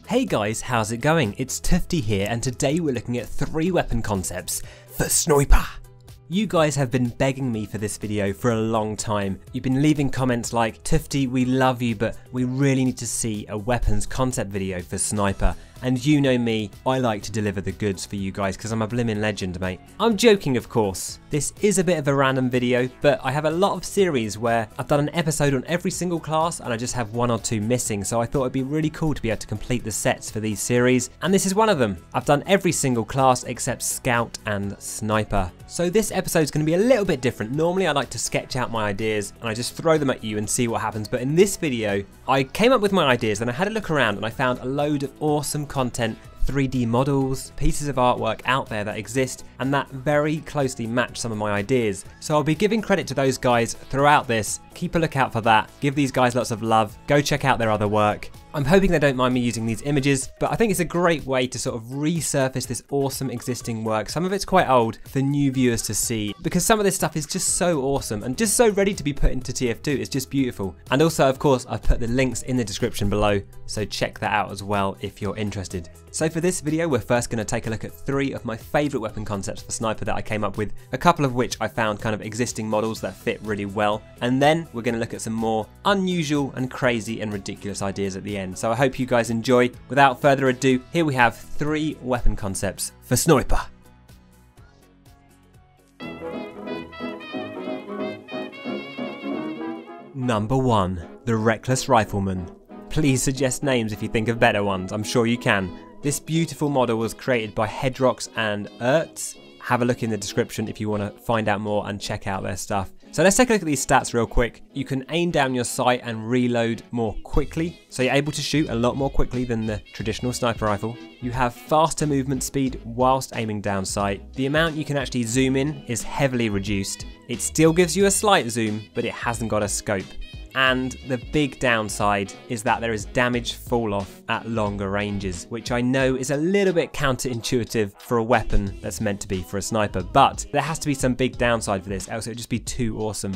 Hey guys, how's it going? It's Toofty here, and today we're looking at 3 weapon concepts for sniper. You guys have been begging me for this video for a long time. You've been leaving comments like, Toofty, we love you, but we really need to see a weapons concept video for sniper. And you know me, I like to deliver the goods for you guys because I'm a blimmin' legend, mate. I'm joking, of course. This is a bit of a random video, but I have a lot of series where I've done an episode on every single class and I just have 1 or 2 missing, so I thought it'd be really cool to be able to complete the sets for these series, and this is one of them. I've done every single class except Scout and Sniper. So this episode's going to be a little bit different. Normally I like to sketch out my ideas and I just throw them at you and see what happens, but in this video I came up with my ideas and I had a look around and I found a load of awesome content, 3D models, pieces of artwork out there that exist and that very closely match some of my ideas. So I'll be giving credit to those guys throughout this. Keep a lookout for that. Give these guys lots of love. Go check out their other work. I'm hoping they don't mind me using these images, but I think it's a great way to sort of resurface this awesome existing work. Some of it's quite old for new viewers to see because some of this stuff is just so awesome and just so ready to be put into TF2. It's just beautiful. And also, of course, I've put the links in the description below, so check that out as well if you're interested. So for this video, we're first going to take a look at 3 of my favourite weapon concepts for sniper that I came up with, a couple of which I found kind of existing models that fit really well, and then we're going to look at some more unusual and crazy and ridiculous ideas at the end. So I hope you guys enjoy. Without further ado, here we have 3 weapon concepts for sniper. Number 1, the Reflex Rifleman. Please suggest names if you think of better ones, I'm sure you can. This beautiful model was created by Hedrox and Ertz. Have a look in the description if you want to find out more and check out their stuff. So let's take a look at these stats real quick. You can aim down your sight and reload more quickly. So you're able to shoot a lot more quickly than the traditional sniper rifle. You have faster movement speed whilst aiming down sight. The amount you can actually zoom in is heavily reduced. It still gives you a slight zoom, but it hasn't got a scope. And the big downside is that there is damage fall off at longer ranges, which I know is a little bit counterintuitive for a weapon that's meant to be for a sniper, but there has to be some big downside for this, else it would just be too awesome.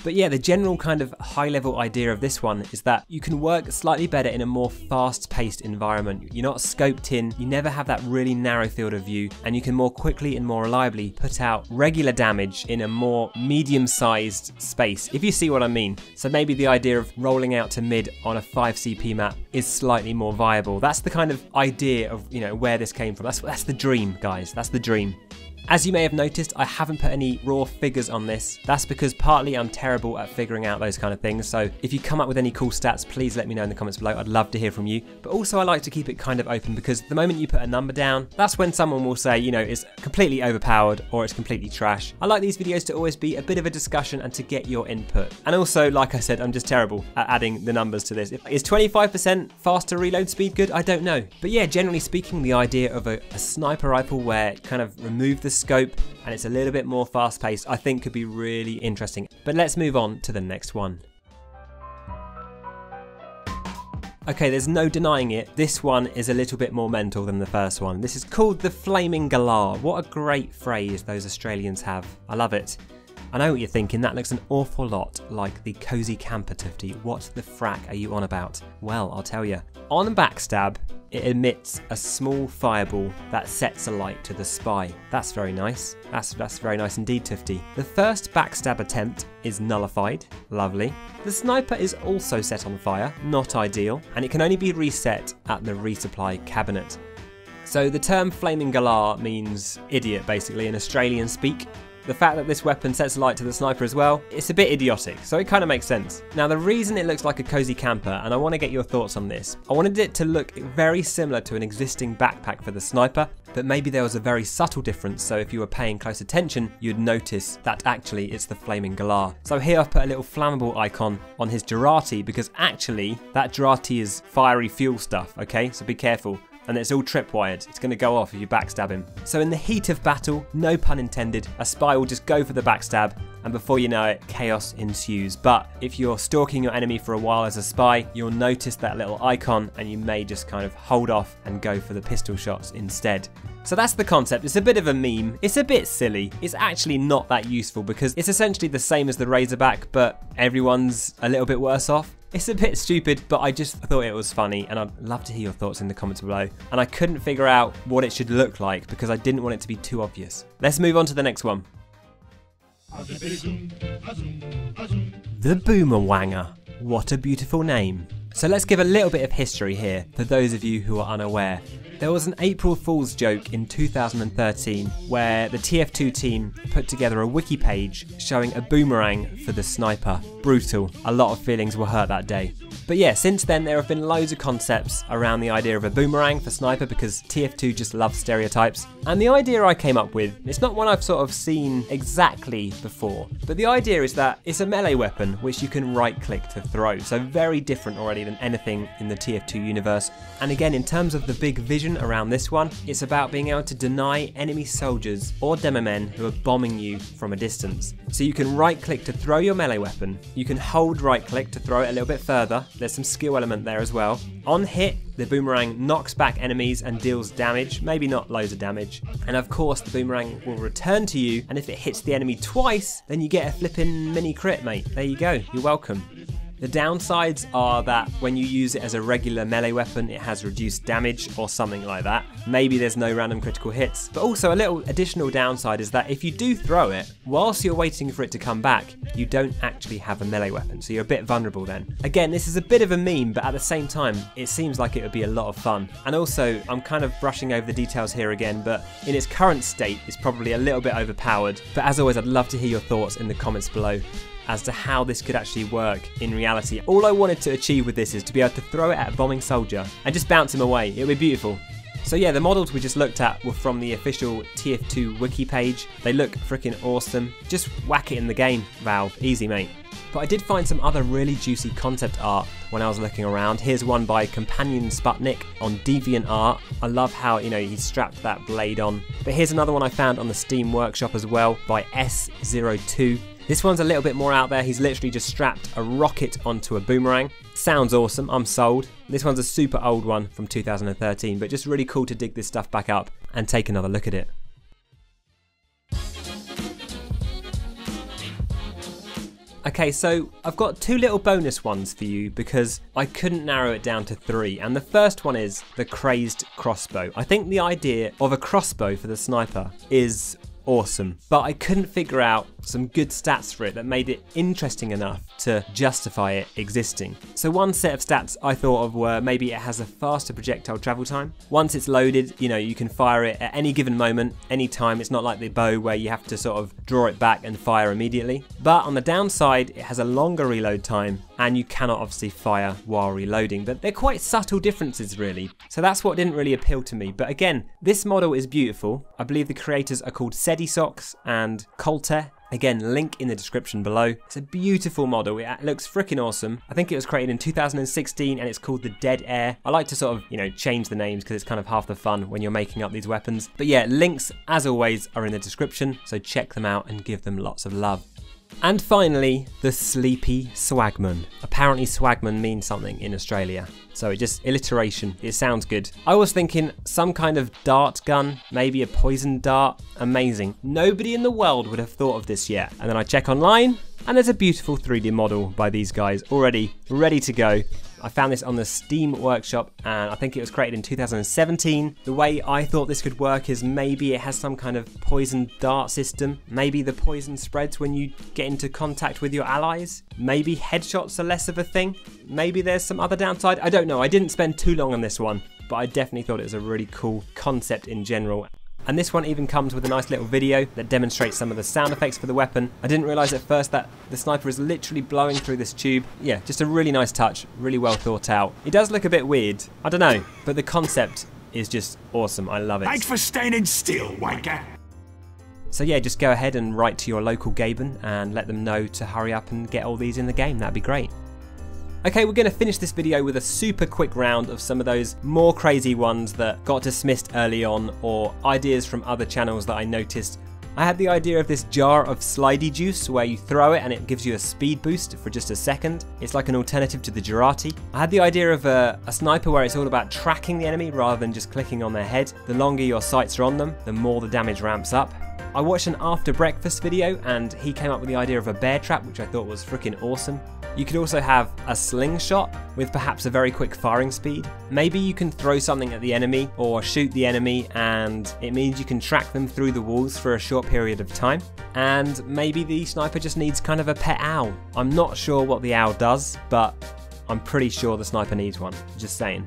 But yeah, the general kind of high level idea of this one is that you can work slightly better in a more fast paced environment. You're not scoped in, you never have that really narrow field of view, and you can more quickly and more reliably put out regular damage in a more medium sized space, if you see what I mean. So maybe the idea of rolling out to mid on a 5 CP map is slightly more viable. That's the kind of idea of, you know, where this came from. That's the dream, guys, that's the dream. As you may have noticed, I haven't put any raw figures on this. That's because partly I'm terrible at figuring out those kind of things, so if you come up with any cool stats, please let me know in the comments below. I'd love to hear from you. But also I like to keep it kind of open because the moment you put a number down, that's when someone will say, you know, it's completely overpowered or it's completely trash. I like these videos to always be a bit of a discussion and to get your input. And also, like I said, I'm just terrible at adding the numbers to this. Is 25% faster reload speed good? I don't know. But yeah, generally speaking, the idea of a sniper rifle where it kind of remove the scope and it's a little bit more fast paced, I think could be really interesting. But let's move on to the next one. Okay, there's no denying it, this one is a little bit more mental than the first one. This is called the Flaming Gala. What a great phrase those Australians have. I love it. I know what you're thinking, that looks an awful lot like the Cozy Camper, Toofty. What the frack are you on about? Well, I'll tell you. On backstab, it emits a small fireball that sets alight to the spy. That's very nice. That's very nice indeed, Toofty. The first backstab attempt is nullified. Lovely. The sniper is also set on fire. Not ideal. And it can only be reset at the resupply cabinet. So the term Flaming Gala means idiot, basically, in Australian speak. The fact that this weapon sets light to the sniper as well, it's a bit idiotic, so it kind of makes sense. Now the reason it looks like a cozy camper, and I want to get your thoughts on this, I wanted it to look very similar to an existing backpack for the sniper, but maybe there was a very subtle difference, so if you were paying close attention, you'd notice that actually it's the Flaming Gala. So here I've put a little flammable icon on his Sxottie, because actually that Sxottie is fiery fuel stuff, okay, so be careful. And it's all tripwired. It's going to go off if you backstab him. So in the heat of battle, no pun intended, a spy will just go for the backstab, and before you know it, chaos ensues. But if you're stalking your enemy for a while as a spy, you'll notice that little icon and you may just kind of hold off and go for the pistol shots instead. So that's the concept. It's a bit of a meme. It's a bit silly. It's actually not that useful because it's essentially the same as the Razorback, but everyone's a little bit worse off. It's a bit stupid, but I just thought it was funny, and I'd love to hear your thoughts in the comments below. And I couldn't figure out what it should look like because I didn't want it to be too obvious. Let's move on to the next one. The Boomerwanger. What a beautiful name. So let's give a little bit of history here for those of you who are unaware. There was an April Fool's joke in 2013 where the TF2 team put together a wiki page showing a boomerang for the sniper. Brutal. A lot of feelings were hurt that day. But yeah, since then there have been loads of concepts around the idea of a boomerang for sniper because TF2 just loves stereotypes. And the idea I came up with, it's not one I've sort of seen exactly before, but the idea is that it's a melee weapon which you can right click to throw. So very different already than anything in the TF2 universe. And again, in terms of the big vision around this one, it's about being able to deny enemy soldiers or demo men who are bombing you from a distance. So you can right click to throw your melee weapon, you can hold right click to throw it a little bit further, there's some skill element there as well. On hit, the boomerang knocks back enemies and deals damage, maybe not loads of damage. And of course the boomerang will return to you, and if it hits the enemy twice, then you get a flipping mini crit, mate. There you go, you're welcome. The downsides are that when you use it as a regular melee weapon, it has reduced damage or something like that. Maybe there's no random critical hits. But also a little additional downside is that if you do throw it, whilst you're waiting for it to come back, you don't actually have a melee weapon, so you're a bit vulnerable then. Again, this is a bit of a meme, but at the same time, it seems like it would be a lot of fun. And also, I'm kind of brushing over the details here again, but in its current state, it's probably a little bit overpowered. But as always, I'd love to hear your thoughts in the comments below as to how this could actually work in reality. All I wanted to achieve with this is to be able to throw it at a bombing soldier and just bounce him away. It would be beautiful. So yeah, the models we just looked at were from the official TF2 wiki page. They look freaking awesome. Just whack it in the game, Valve. Easy, mate. But I did find some other really juicy concept art when I was looking around. Here's one by Companion Sputnik on DeviantArt. I love how, you know, he strapped that blade on. But here's another one I found on the Steam Workshop as well by S02. This one's a little bit more out there. He's literally just strapped a rocket onto a boomerang. Sounds awesome, I'm sold. This one's a super old one from 2013, but just really cool to dig this stuff back up and take another look at it. Okay, so I've got two little bonus ones for you because I couldn't narrow it down to three. And the first one is the Crazed crossbow. I think the idea of a crossbow for the sniper is awesome, but I couldn't figure out some good stats for it that made it interesting enough to justify it existing. So one set of stats I thought of were maybe it has a faster projectile travel time. Once it's loaded, you know, you can fire it at any given moment, any time. It's not like the bow where you have to sort of draw it back and fire immediately. But on the downside, it has a longer reload time and you cannot obviously fire while reloading, but they're quite subtle differences really. So that's what didn't really appeal to me. But again, this model is beautiful. I believe the creators are called Sxottie and Colte. Again, link in the description below. It's a beautiful model. It looks freaking awesome. I think it was created in 2016 and it's called the Dead Air. I like to sort of, you know, change the names because it's kind of half the fun when you're making up these weapons. But yeah, links as always are in the description, so check them out and give them lots of love. And finally, the Sleepy Swagman. Apparently Swagman means something in Australia. So it just, alliteration, it sounds good. I was thinking some kind of dart gun, maybe a poison dart. Amazing. Nobody in the world would have thought of this yet. And then I check online and there's a beautiful 3D model by these guys already ready to go. I found this on the Steam Workshop and I think it was created in 2017. The way I thought this could work is maybe it has some kind of poison dart system. Maybe the poison spreads when you get into contact with your allies. Maybe headshots are less of a thing. Maybe there's some other downside. I don't know. I didn't spend too long on this one, but I definitely thought it was a really cool concept in general. And this one even comes with a nice little video that demonstrates some of the sound effects for the weapon. I didn't realise at first that the sniper is literally blowing through this tube. Yeah, just a really nice touch, really well thought out. It does look a bit weird, I don't know, but the concept is just awesome. I love it. Thanks for standing still, wanker. So yeah, just go ahead and write to your local Gaben and let them know to hurry up and get all these in the game. That'd be great. Okay, we're going to finish this video with a super quick round of some of those more crazy ones that got dismissed early on, or ideas from other channels that I noticed. I had the idea of this jar of slidey juice where you throw it and it gives you a speed boost for just a second. It's like an alternative to the Girati. I had the idea of a sniper where it's all about tracking the enemy rather than just clicking on their head. The longer your sights are on them, the more the damage ramps up. I watched an after breakfast video and he came up with the idea of a bear trap, which I thought was freaking awesome. You could also have a slingshot with perhaps a very quick firing speed. Maybe you can throw something at the enemy or shoot the enemy and it means you can track them through the walls for a short period of time. And maybe the sniper just needs kind of a pet owl. I'm not sure what the owl does, but I'm pretty sure the sniper needs one, just saying.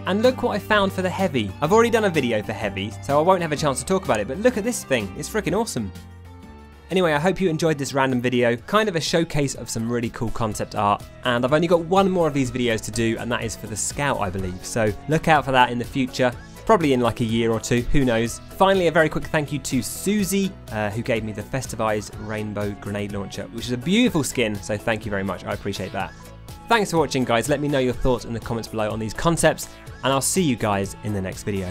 And look what I found for the heavy. I've already done a video for heavy, so I won't have a chance to talk about it, but look at this thing, it's freaking awesome. Anyway, I hope you enjoyed this random video, kind of a showcase of some really cool concept art, and I've only got one more of these videos to do, and that is for the Scout, I believe, so look out for that in the future. Probably in like a year or two, who knows. Finally, a very quick thank you to Susie, who gave me the Festivized Rainbow Grenade Launcher, which is a beautiful skin, so thank you very much, I appreciate that. Thanks for watching, guys. Let me know your thoughts in the comments below on these concepts, and I'll see you guys in the next video.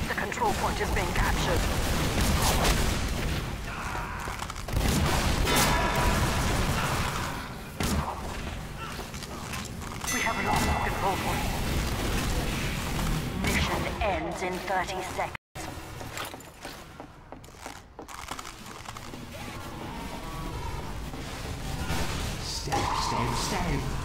The control point is being captured. We have lost the control point. Mission ends in 30 seconds. Stab, stab, stab.